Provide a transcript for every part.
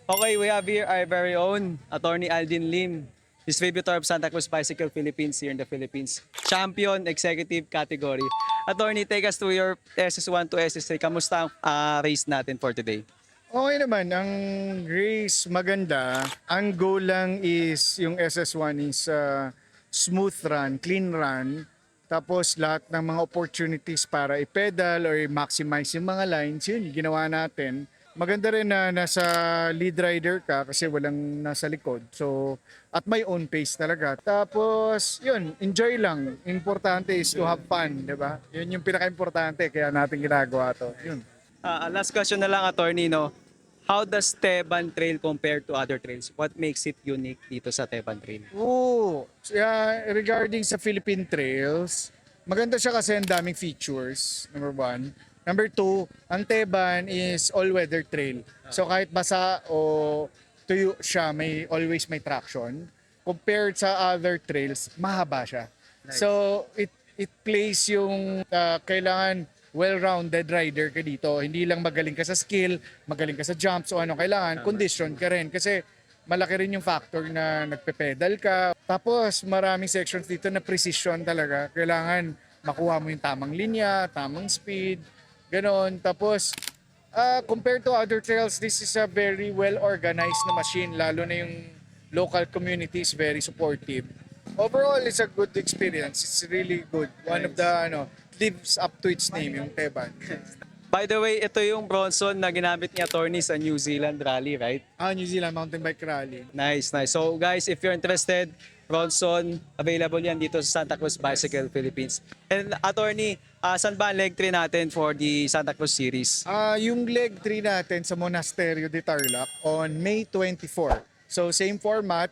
Okay, we have here our very own Attorney Aldin Lim, distributor of Santa Cruz Bicycle Philippines here in the Philippines. Champion Executive Category. Attorney, take us to your SS1 to SS3. Kamusta ang race natin for today? Okay naman, ang race maganda. Ang goal lang is yung SS1 is smooth run, clean run. Tapos lahat ng mga opportunities para i-pedal or i-maximize yung mga lines, yun, ginawa natin. Maganda rin na nasa lead rider ka kasi walang nasa likod. So, at my own pace talaga. Tapos, yun, enjoy lang. Importante is to have fun, di ba? Yun yung pinaka-importante, kaya natin ginagawa to. Yun. Last question na lang, Attorney, no? How does Teban Trail compare to other trails? What makes it unique dito sa Teban Trail? Regarding sa Philippine Trails, maganda siya kasi ang daming features, number one. Number two, ang Teban is all-weather trail. So kahit basa o tuyo siya, always may traction. Compared sa other trails, mahaba siya. Nice. So it plays yung kailangan well-rounded rider ka dito. Hindi lang magaling ka sa skill, magaling ka sa jumps o ano, kailangan condition ka rin. Kasi malaki rin yung factor na nagpe-pedal ka. Tapos maraming sections dito na precision talaga. Kailangan makuha mo yung tamang linya, tamang speed, ganon. Tapos compared to other trails, this is a very well-organized na machine. Lalo na yung local community is very supportive. Overall, it's a good experience. It's really good. One of the lives up to its name, yung Teban. By the way, ito yung Bronson na ginamit ni Attorney sa New Zealand Rally, right? New Zealand Mountain Bike Rally. Nice, nice. So guys, if you're interested, Bronson, available yan dito sa Santa Cruz Bicycle Philippines. And Attorney, saan ba ang leg 3 natin for the Santa Cruz series? Yung leg 3 natin sa Monasterio de Tarlac on May 24. So same format,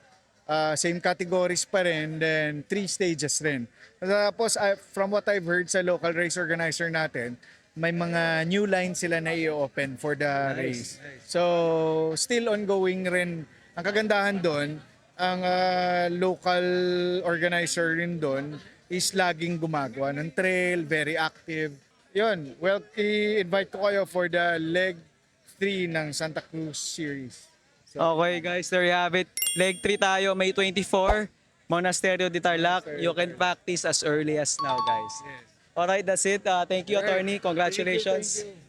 same categories pa rin, then 3 stages rin. Tapos from what I've heard sa local race organizer natin, may mga new lines sila na i-open for the race. So still ongoing rin. Ang kagandahan doon, ang local organizer rin doon is laging gumagawa ng trail, very active. Yun, well, i-invite ko kayo for the leg 3 ng Santa Cruz series. Okay guys, there you have it. Leg 3 tayo, May 24, Monasterio de Tarlac. You can practice as early as now, guys. Alright, that's it. Thank you, Attorney. Congratulations. Thank you.